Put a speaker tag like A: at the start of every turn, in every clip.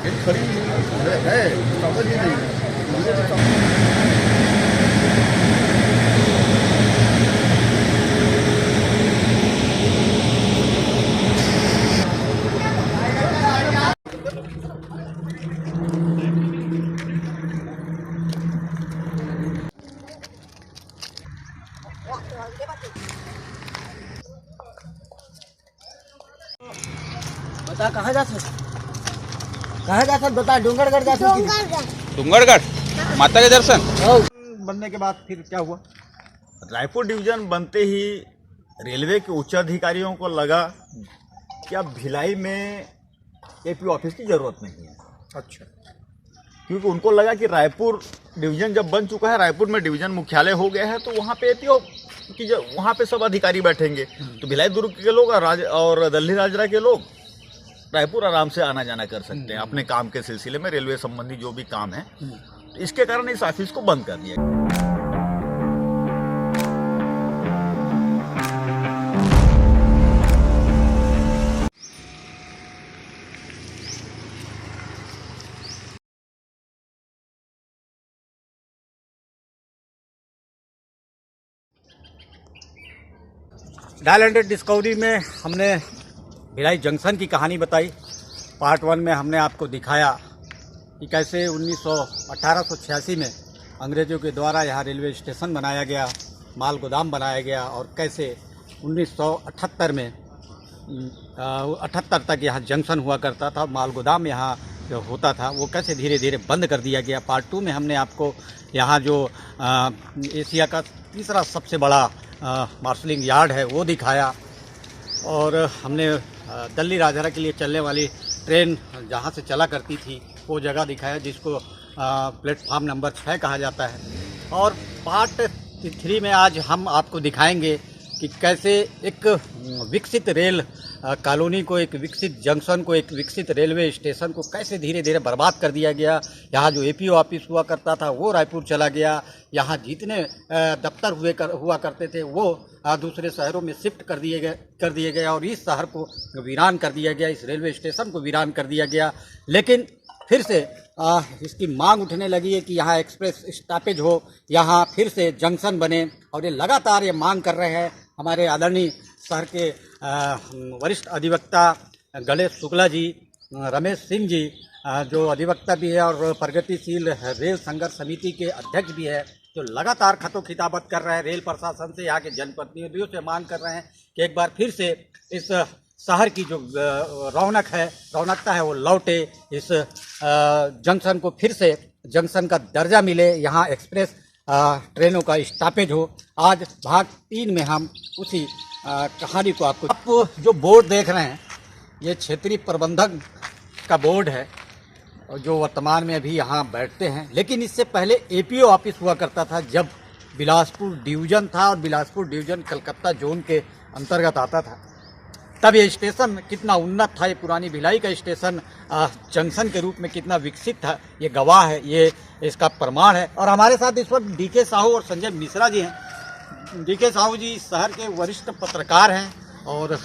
A: Train खड़ी है समझ ही नहीं मुझे तो समझ।
B: बता कहाँ जा सकते, कहाँ जा सकते बता। डूंगरगढ़ जा सकते।
C: डूंगरगढ़ माता के दर्शन
D: बनने के बाद फिर क्या हुआ? रायपुर डिवीजन बनते ही रेलवे के उच्च अधिकारियों को लगा कि अब भिलाई में एपी ऑफिस की जरूरत नहीं है।
A: अच्छा,
D: क्योंकि उनको लगा कि रायपुर डिवीजन जब बन चुका है, रायपुर में डिवीजन मुख्यालय हो गया है, तो वहाँ पे एपीओ की वहाँ पे सब अधिकारी बैठेंगे, तो भिलाई दुर्ग के लोग और दल्ली राजरा के लोग रायपुर आराम से आना जाना कर सकते हैं अपने काम के सिलसिले में, रेलवे संबंधी जो भी काम है। इसके कारण इस ऑफिस को बंद कर दिया गया।
E: डायल हंड्रेड डिस्कवरी में हमने भिलाई जंक्शन की कहानी बताई। पार्ट 1 में हमने आपको दिखाया कि कैसे 1886 में अंग्रेज़ों के द्वारा यहाँ रेलवे स्टेशन बनाया गया, माल गोदाम बनाया गया, और कैसे 1978 में 78 तक यहाँ जंक्शन हुआ करता था, माल गोदाम यहाँ जो होता था वो कैसे धीरे धीरे बंद कर दिया गया। पार्ट 2 में हमने आपको यहाँ जो एशिया का तीसरा सबसे बड़ा मार्शलिंग यार्ड है वो दिखाया, और हमने दल्ली राजहरा के लिए चलने वाली ट्रेन जहाँ से चला करती थी वो जगह दिखाया, जिसको प्लेटफार्म नंबर 6 कहा जाता है। और पार्ट 3 में आज हम आपको दिखाएंगे कि कैसे एक विकसित रेल कॉलोनी को, एक विकसित जंक्शन को, एक विकसित रेलवे स्टेशन को कैसे धीरे धीरे बर्बाद कर दिया गया। यहाँ जो एपीओ ऑफिस हुआ करता था वो रायपुर चला गया, यहाँ जितने दफ्तर हुआ करते थे वो दूसरे शहरों में शिफ्ट कर दिए गए और इस शहर को वीरान कर दिया गया, इस रेलवे स्टेशन को वीरान कर दिया गया। लेकिन फिर से इसकी मांग उठने लगी है कि यहाँ एक्सप्रेस स्टॉपेज हो, यहाँ फिर से जंक्शन बने, और ये लगातार ये मांग कर रहे हैं हमारे आदरणीय शहर के वरिष्ठ अधिवक्ता गणेश शुक्ला जी, रमेश सिंह जी जो अधिवक्ता भी है और प्रगतिशील रेल संघर्ष समिति के अध्यक्ष भी है, जो लगातार खतो खिताबत कर रहे हैं रेल प्रशासन से, यहाँ के जनप्रतिनिधियों से मांग कर रहे हैं कि एक बार फिर से इस शहर की जो रौनकता है वो लौटे, इस जंक्शन को फिर से जंक्शन का दर्जा मिले, यहाँ एक्सप्रेस ट्रेनों का स्टॉपेज हो। आज भाग 3 में हम उसी कहानी को आपको जो बोर्ड देख रहे हैं ये क्षेत्रीय प्रबंधक का बोर्ड है, और जो वर्तमान में अभी यहाँ बैठते हैं। लेकिन इससे पहले एपीओ ऑफिस हुआ करता था जब बिलासपुर डिवीज़न था, और बिलासपुर डिवीज़न कलकत्ता जोन के अंतर्गत आता था। तब ये स्टेशन कितना उन्नत था, ये पुरानी भिलाई का स्टेशन जंक्शन के रूप में कितना विकसित था, ये गवाह है, ये इसका प्रमाण है। और हमारे साथ इस वक्त डीके साहू और संजय मिश्रा जी हैं। डीके साहू जी शहर के वरिष्ठ पत्रकार हैं और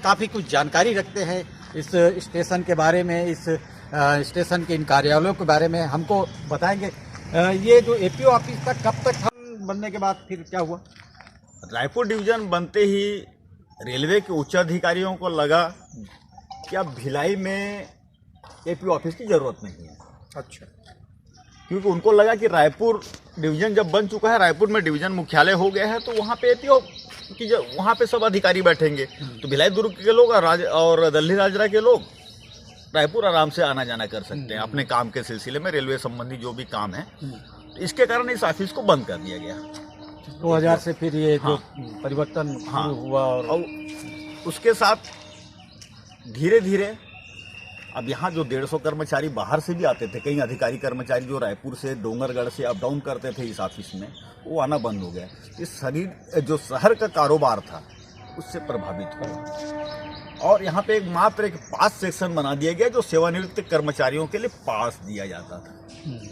E: काफ़ी कुछ जानकारी रखते हैं इस स्टेशन के बारे में, इस स्टेशन के इन कार्यालयों के बारे में हमको बताएंगे। ये जो एपीओ ऑफिस था कब तक था बनने के बाद फिर क्या हुआ?
D: रायपुर डिवीजन बनते ही रेलवे के उच्च अधिकारियों को लगा कि अब भिलाई में एपी ऑफिस की जरूरत नहीं है।
A: अच्छा,
D: क्योंकि उनको लगा कि रायपुर डिवीजन जब बन चुका है, रायपुर में डिवीजन मुख्यालय हो गया है, तो वहाँ पे एपीओ की वहाँ पे सब अधिकारी बैठेंगे, तो भिलाई दुर्ग के लोग और दल्ली राजरा के लोग रायपुर आराम से आना जाना कर सकते हैं अपने काम के सिलसिले में, रेलवे संबंधी जो भी काम है। इसके कारण इस ऑफिस को बंद कर दिया गया।
E: 2000 से फिर ये जो परिवर्तन शुरू हुआ,
D: और उसके साथ धीरे धीरे अब यहाँ जो 150 कर्मचारी बाहर से भी आते थे, कई अधिकारी कर्मचारी जो रायपुर से डोंगरगढ़ से अप डाउन करते थे इस ऑफिस में, वो आना बंद हो गया। इस जो शहर का कारोबार था उससे प्रभावित हुआ, और यहाँ पे मात्र एक पास सेक्शन बना दिया गया जो सेवानिवृत्त कर्मचारियों के लिए पास दिया जाता था।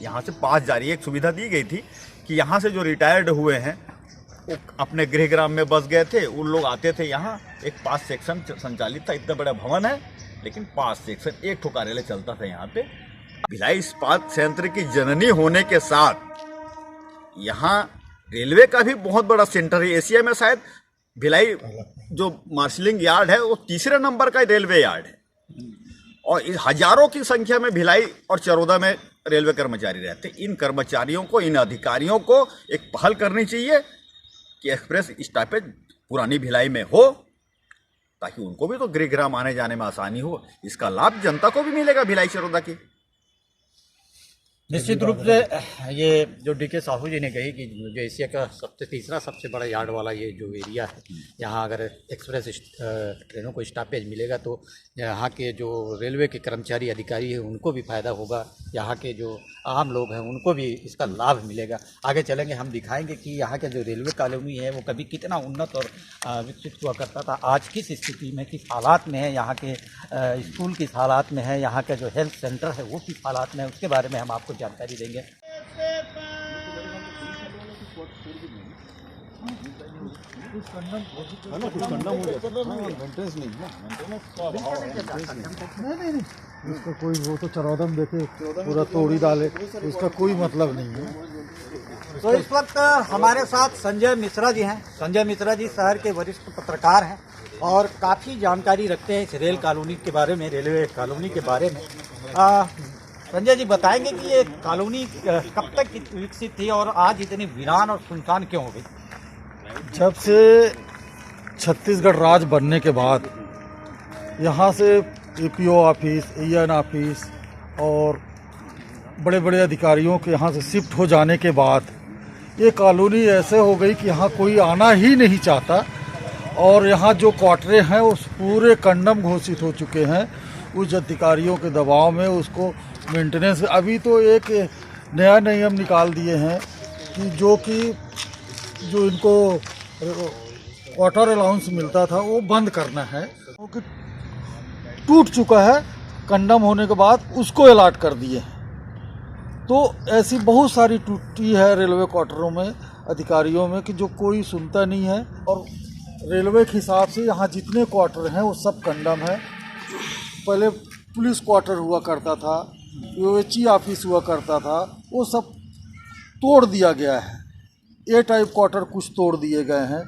D: यहाँ से पास जारी एक सुविधा दी गई थी कि यहाँ से जो रिटायर्ड हुए हैं वो अपने गृहग्राम में बस गए थे, उन लोग आते थे, यहाँ एक पास सेक्शन संचालित था। इतना बड़ा भवन है लेकिन 5 सेक्शन एक ठो कार्यालय चलता था यहाँ पे। भिलाई इस्पात संयंत्र की जननी होने के साथ यहाँ रेलवे का भी बहुत बड़ा सेंटर है। एशिया में शायद भिलाई जो मार्शलिंग यार्ड है वो तीसरे नंबर का रेलवे यार्ड है, और हजारों की संख्या में भिलाई और चरोदा में रेलवे कर्मचारी रहते। इन कर्मचारियों को, इन अधिकारियों को एक पहल करनी चाहिए कि एक्सप्रेस स्टॉपेज पुरानी भिलाई में हो, ताकि उनको भी तो गृहग्राम आने जाने में आसानी हो। इसका लाभ जनता को भी मिलेगा भिलाई चरोदा की।
E: निश्चित रूप से ये जो डीके साहू जी ने कही कि जो एशिया का तीसरा सबसे बड़ा यार्ड वाला ये जो एरिया है, यहाँ अगर एक्सप्रेस ट्रेनों को स्टॉपेज मिलेगा तो यहाँ के जो रेलवे के कर्मचारी अधिकारी हैं उनको भी फ़ायदा होगा, यहाँ के जो आम लोग हैं उनको भी इसका लाभ मिलेगा। आगे चलेंगे, हम दिखाएंगे कि यहाँ के जो रेलवे कॉलोनी है वो कभी कितना उन्नत और विकसित हुआ करता था, आज किस स्थिति में, किस हालात में है, यहाँ के स्कूल किस हालात में है, यहाँ का जो हेल्थ सेंटर है वो किस हालात में है, उसके बारे में हम आपको जानकारी देंगे।
A: नहीं, इसका कोई, वो तो चरौदम देखे पूरा तोड़ी डाले, इसका कोई मतलब नहीं है।
E: तो इस वक्त हमारे साथ संजय मिश्रा जी हैं। संजय मिश्रा जी शहर के वरिष्ठ पत्रकार हैं और काफ़ी जानकारी रखते हैं इस रेल कॉलोनी के बारे में, रेलवे कॉलोनी के बारे में। संजय जी बताएंगे कि ये कॉलोनी कब तक विकसित थी और आज इतनी वीरान और सुनसान क्यों हो गई?
A: जब से छत्तीसगढ़ राज्य बनने के बाद यहाँ से एपीओ ऑफिस, एएन ऑफिस और बड़े बड़े अधिकारियों के यहाँ से शिफ्ट हो जाने के बाद ये कॉलोनी ऐसे हो गई कि यहाँ कोई आना ही नहीं चाहता, और यहाँ जो क्वार्टरें हैं उस पूरे कंडम घोषित हो चुके हैं उस अधिकारियों के दबाव में। उसको मेंटेनेंस, अभी तो एक नया नियम निकाल दिए हैं कि जो इनको क्वार्टर अलाउंस मिलता था वो बंद करना है, क्योंकि टूट चुका है, कंडम होने के बाद उसको अलाट कर दिए हैं। तो ऐसी बहुत सारी टूटी है रेलवे क्वार्टरों में, अधिकारियों में, कि जो कोई सुनता नहीं है। और रेलवे के हिसाब से यहाँ जितने क्वार्टर हैं वो सब कंडम है। पहले पुलिस क्वार्टर हुआ करता था, यूएचई ऑफिस हुआ करता था, वो सब तोड़ दिया गया है। ए टाइप क्वार्टर कुछ तोड़ दिए गए हैं,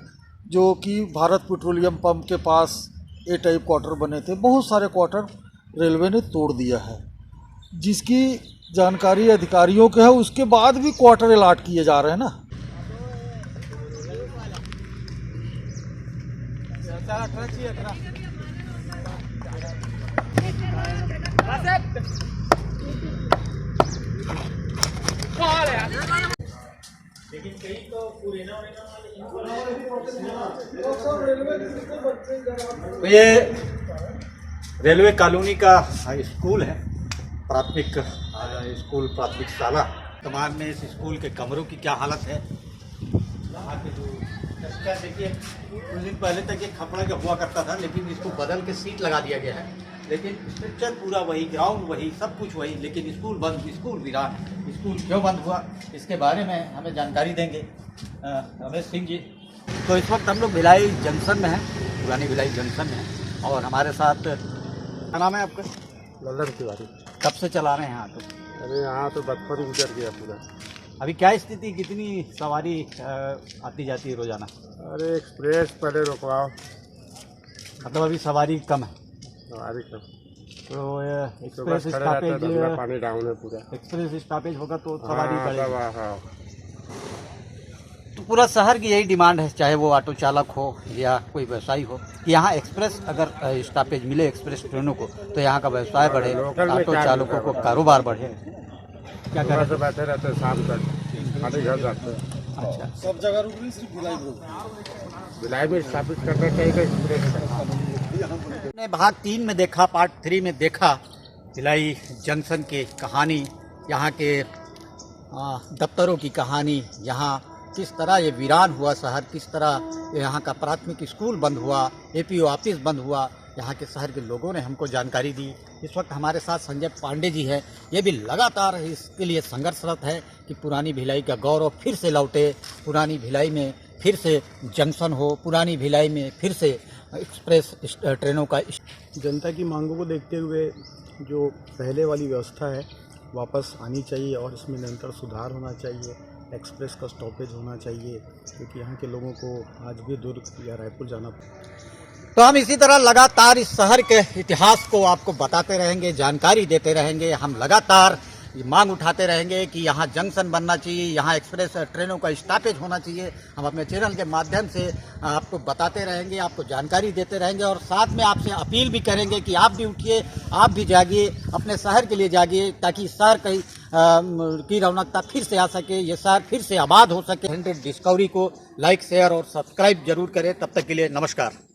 A: जो कि भारत पेट्रोलियम पंप के पास ए टाइप क्वार्टर बने थे। बहुत सारे क्वार्टर रेलवे ने तोड़ दिया है, जिसकी जानकारी अधिकारियों के है। उसके बाद भी क्वार्टर अलाट किए जा रहे हैं ना।
E: लेकिन कहीं तो पूरे तो ये रेलवे कॉलोनी का स्कूल है, प्राथमिक स्कूल, प्राथमिक शाला। तमाम में इस स्कूल के कमरों की क्या हालत है। यहाँ के जो देखिए, कुछ दिन पहले तक ये खपड़ा का हुआ करता था, लेकिन इसको बदल के सीट लगा दिया गया है। लेकिन स्ट्रक्चर पूरा वही, ग्राउंड वही, सब कुछ वही, लेकिन स्कूल बंद, स्कूल वीरान। स्कूल क्यों बंद हुआ इसके बारे में हमें जानकारी देंगे रमेश सिंह जी। तो इस वक्त हम लोग भिलाई जंक्शन में हैं, पुरानी भिलाई जंक्शन में हैं, और हमारे साथ, क्या नाम है आपका?
A: लल्लर तिवारी।
E: कब से चला रहे हैं यहाँ? तो
A: अरे यहाँ तो बचपन गुजर गया पूरा।
E: अभी क्या स्थिति, कितनी सवारी आती जाती है रोजाना?
A: अरे एक्सप्रेस पहले रुकवाओ,
E: मतलब अभी सवारी कम है।
A: सवारी कम
E: तो एक्सप्रेस स्टॉपेज,
A: पानी डाउन है पूरा।
E: एक्सप्रेस स्टॉपेज होगा तो सवारी बढ़ेगी।
A: हाँ।
E: तो पूरा शहर की यही डिमांड है, चाहे वो ऑटो चालक हो या कोई व्यवसायी हो, कि यहाँ एक्सप्रेस अगर स्टॉपेज मिले एक्सप्रेस ट्रेनों को तो यहाँ का व्यवसाय बढ़े, ऑटो चालकों को कारोबार बढ़े। क्या कर रहे
A: बैठे रहते शाम तक, खाली घर जाते हैं।
E: अच्छा,
A: सब जगह रुक रही, सिर्फ भिलाई में स्थापित करना चाहिए एक्सप्रेस।
E: ने भाग 3 में देखा, पार्ट 3 में देखा भिलाई जंक्शन की कहानी, यहाँ के दफ्तरों की कहानी, यहाँ किस तरह ये वीरान हुआ शहर, किस तरह यहाँ का प्राथमिक स्कूल बंद हुआ, एपीओ ऑफिस बंद हुआ। यहाँ के शहर के लोगों ने हमको जानकारी दी। इस वक्त हमारे साथ संजय पांडे जी है, ये भी लगातार इसके लिए संघर्षरत है कि पुरानी भिलाई का गौरव फिर से लौटे, पुरानी भिलाई में फिर से जंक्शन हो, पुरानी भिलाई में फिर से एक्सप्रेस ट्रेनों का
F: जनता की मांगों को देखते हुए जो पहले वाली व्यवस्था है वापस आनी चाहिए और इसमें निरंतर सुधार होना चाहिए। एक्सप्रेस का स्टॉपेज होना चाहिए क्योंकि यहाँ के लोगों को आज भी दुर्ग या रायपुर जाना
E: तो हम इसी तरह लगातार इस शहर के इतिहास को आपको बताते रहेंगे, जानकारी देते रहेंगे। हम लगातार ये मांग उठाते रहेंगे कि यहाँ जंक्शन बनना चाहिए, यहाँ एक्सप्रेस ट्रेनों का स्टॉपेज होना चाहिए। हम अपने चैनल के माध्यम से आपको बताते रहेंगे, आपको जानकारी देते रहेंगे और साथ में आपसे अपील भी करेंगे कि आप भी उठिए, आप भी जागिए, अपने शहर के लिए जागिए, ताकि शहर की रौनकता फिर से आ सके, ये शहर फिर से आबाद हो सके। 100 डिस्कवरी को लाइक, शेयर और सब्सक्राइब जरूर करें। तब तक के लिए नमस्कार।